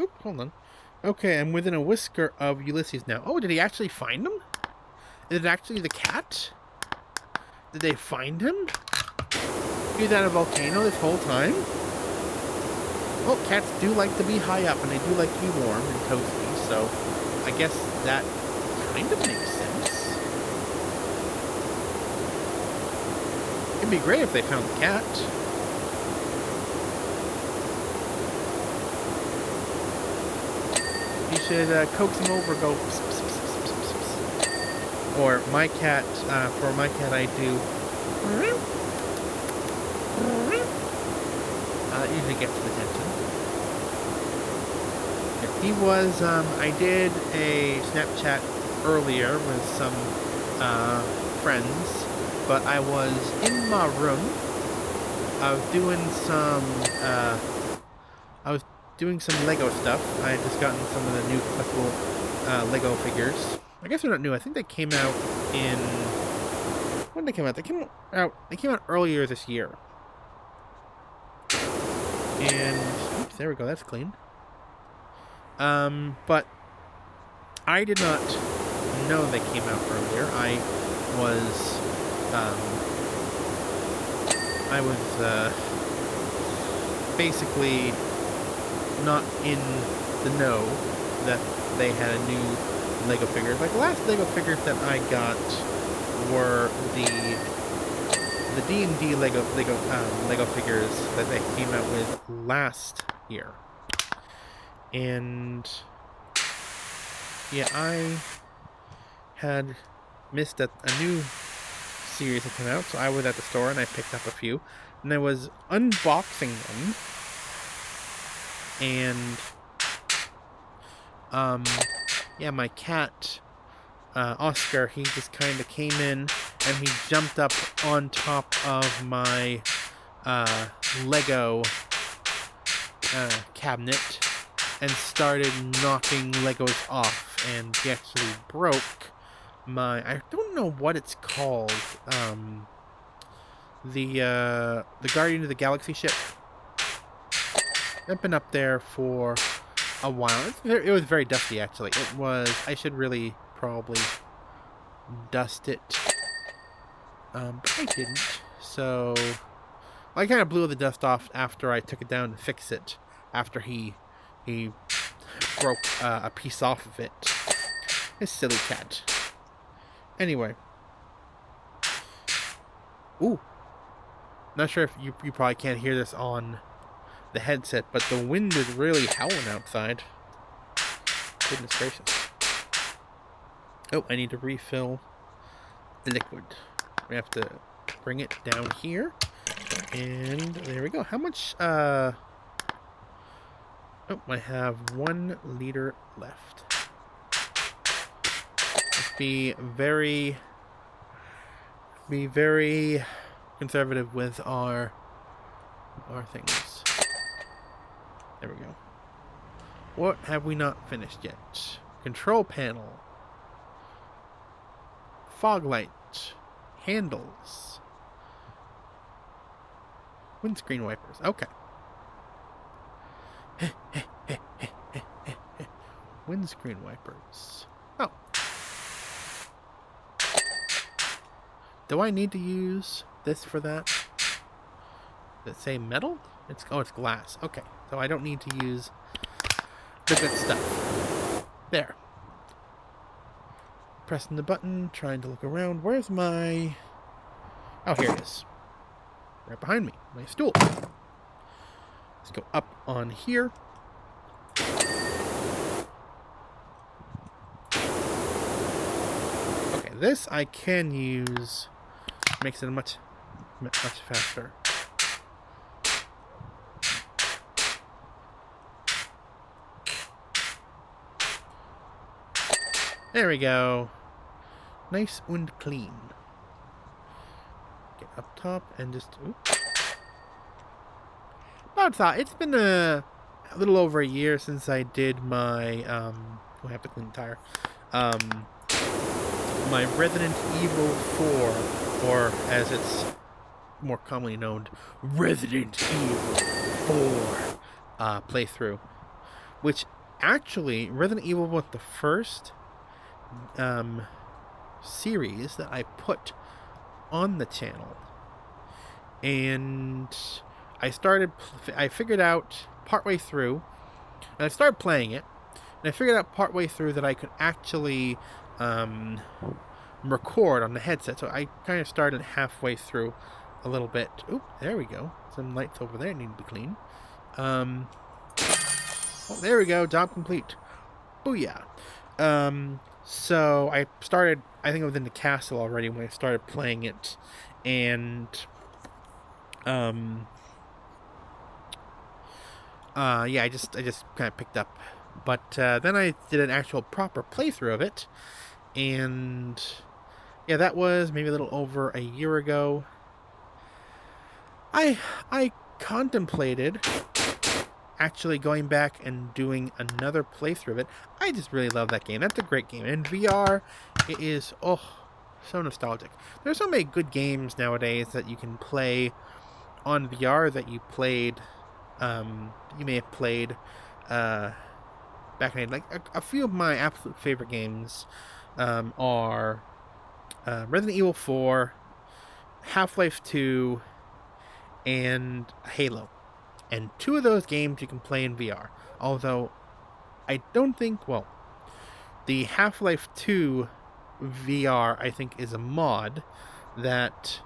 Oop, hold on. Okay, I'm within a whisker of Ulysses now. Oh, did he actually find him? Is it actually the cat? Did they find him? He was at a volcano this whole time? Well, cats do like to be high up, and they do like to be warm and toasty, so I guess that kind of makes sense. It'd be great if they found the cat. You should coax him over, go pss, pss, pss, pss, pss, pss. Or my cat, for my cat I do. That usually gets his attention. Yeah, he was, I did a Snapchat earlier with some friends, but I was in my room. I was doing some Lego stuff. I had just gotten some of the new collectible Lego figures. I guess they're not new. I think they came out in... When did they come out? They came out earlier this year. And oops, there we go. That's clean. But I did not know they came out earlier. I was basically not in the know that they had a new Lego figures. Like the last Lego figures that I got were the D&D Lego figures that they came out with last year. And yeah, I had missed a new series that came out, so I was at the store and I picked up a few, and I was unboxing them, and yeah, my cat Oscar, he just kind of came in and he jumped up on top of my Lego cabinet and started knocking Legos off, and he actually broke my, I don't know what it's called, the Guardian of the Galaxy ship. I've been up there for a while. It was very dusty, actually. It was, I should really probably dust it, but I didn't, so I kind of blew the dust off after I took it down to fix it, after he broke a piece off of it. This silly cat. Anyway. Ooh. Not sure if you probably can't hear this on the headset, but the wind is really howling outside. Goodness gracious. Oh, I need to refill the liquid. We have to bring it down here. And there we go. How much, oh, I have 1 liter left. Let's be very conservative with our things. There we go. What have we not finished yet? Control panel. Fog light. Handles. Windscreen wipers. Okay. Windscreen wipers. Oh. Do I need to use this for that? Does it say metal? It's glass. Okay. So I don't need to use the good stuff. There. Pressing the button, trying to look around. Where's my... Oh, here it is. Right behind me. My stool. Let's go up on here. Okay, this I can use. Makes it much faster. There we go. Nice and clean. Get up top and just... Oops. About that. It's been a little over a year since I did my I have to clean the tire. My Resident Evil 4, or as it's more commonly known, Resident Evil 4 playthrough. Which actually, Resident Evil was the first series that I put on the channel. And I figured out partway through, and I started playing it, and I figured out partway through that I could actually record on the headset. So I kind of started halfway through a little bit. Oop, there we go. Some lights over there need to be clean. Oh, there we go. Job complete. Booyah. So I started, I think I was in the castle already when I started playing it. And yeah, I just kind of picked up. But then I did an actual proper playthrough of it. And yeah, that was maybe a little over a year ago. I contemplated actually going back and doing another playthrough of it. I just really love that game. That's a great game. In VR, it is, oh, so nostalgic. There's so many good games nowadays that you can play on VR that you played, you may have played back in the day. Like a few of my absolute favorite games are Resident Evil 4, Half-Life 2, and Halo. And 2 of those games you can play in VR. Although, I don't think, well, the Half-Life 2 VR, I think, is a mod that,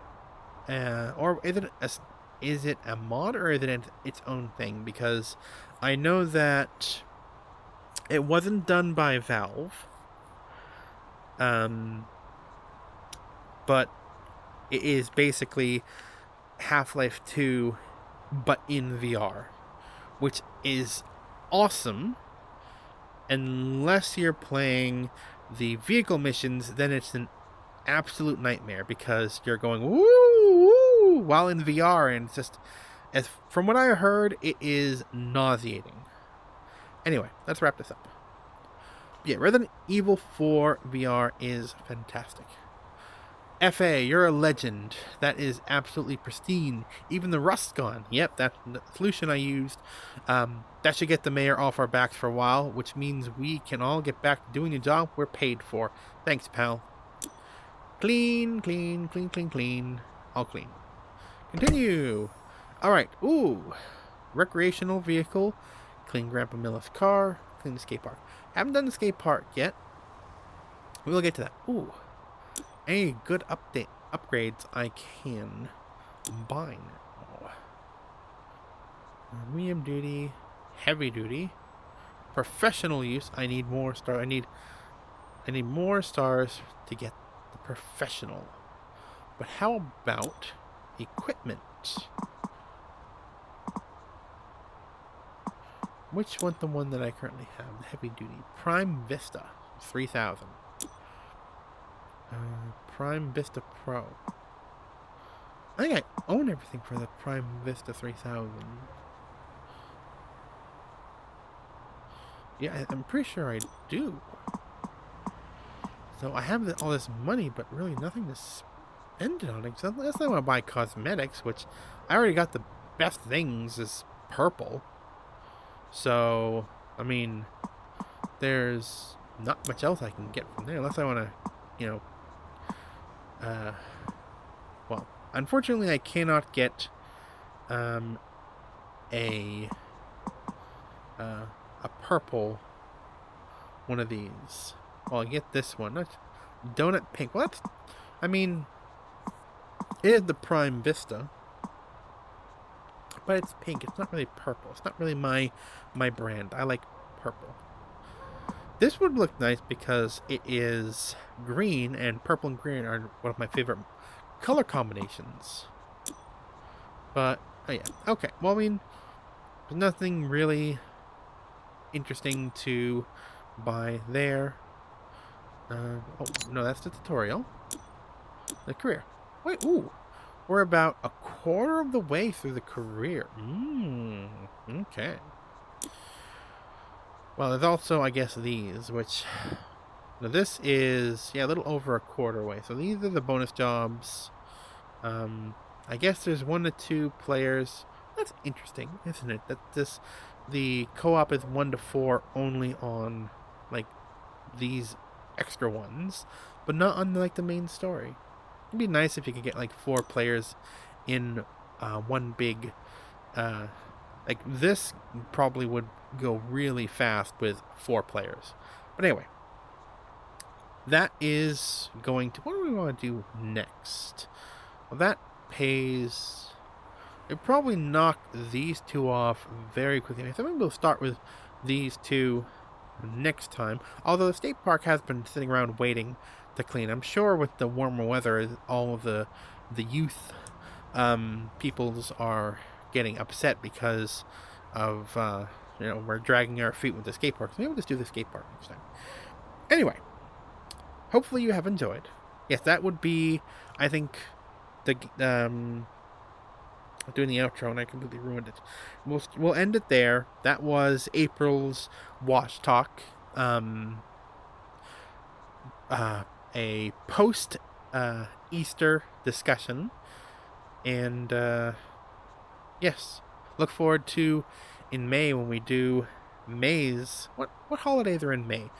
or is it a mod or is it its own thing? Because I know that it wasn't done by Valve, but it is basically Half-Life 2 but in VR, which is awesome. Unless you're playing the vehicle missions, then it's an absolute nightmare because you're going woo woo while in VR, and it's just, as from what I heard, it is nauseating. Anyway, let's wrap this up. Yeah, Resident Evil 4 VR is fantastic. FA, you're a legend. That is absolutely pristine. Even the rust's gone. Yep, that's the solution I used. That should get the mayor off our backs for a while, which means we can all get back to doing the job we're paid for. Thanks, pal. Clean, clean, clean, clean, clean. All clean. Continue. Alright, ooh. Recreational vehicle. Clean Grandpa Miller's car. Clean the skate park. Haven't done the skate park yet. We will get to that. Ooh. Any good upgrades I can buy now. Medium duty, heavy duty, professional use. I need more stars. I need more stars to get the professional. But how about equipment? Which one's the one that I currently have? The heavy duty. Prime Vista, 3000. Prime Vista Pro. I think I own everything for the Prime Vista 3000. Yeah, I'm pretty sure I do. So I have all this money, but really nothing to spend it on. Except unless I want to buy cosmetics, which I already got the best things is purple. So, I mean, there's not much else I can get from there unless I want to, you know, well, unfortunately I cannot get a purple one of these. Well, I'll get this one. That's donut pink. Well, that's, I mean, it is the Prime Vista, but it's pink. It's not really purple. It's not really my brand. I like purple. This would look nice because it is green, and purple and green are one of my favorite color combinations. But, oh yeah, okay. Well, I mean, there's nothing really interesting to buy there. Oh, no, that's the tutorial. The career. Wait, ooh. We're about a quarter of the way through the career. Okay. Well, there's also, I guess, these, which... Now this is, yeah, a little over a quarter away. So these are the bonus jobs. I guess there's 1 to 2 players. That's interesting, isn't it? That the co-op is 1 to 4 only on, like, these extra ones, but not on, like, the main story. It'd be nice if you could get, like, 4 players in one big... like, this probably would go really fast with 4 players. But anyway, that is going to... What do we want to do next? Well, that pays... It'll probably knock these 2 off very quickly. I think we'll start with these 2 next time. Although the state park has been sitting around waiting to clean. I'm sure with the warmer weather, all of the youth peoples are getting upset because of we're dragging our feet with the skate park. So maybe we'll just do the skate park next time. Anyway, hopefully you have enjoyed. Yes, that would be, I think, the doing the outro, and I completely ruined it. We'll end it there. That was April's Wash Talk. A post Easter discussion, and yes, look forward to in May when we do May's. What holidays are in May?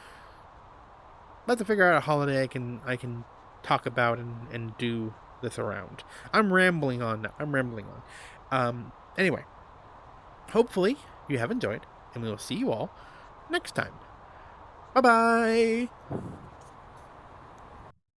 Let's figure out a holiday I can talk about and do this around. I'm rambling on now. Anyway, hopefully you have enjoyed, and we will see you all next time. Bye bye.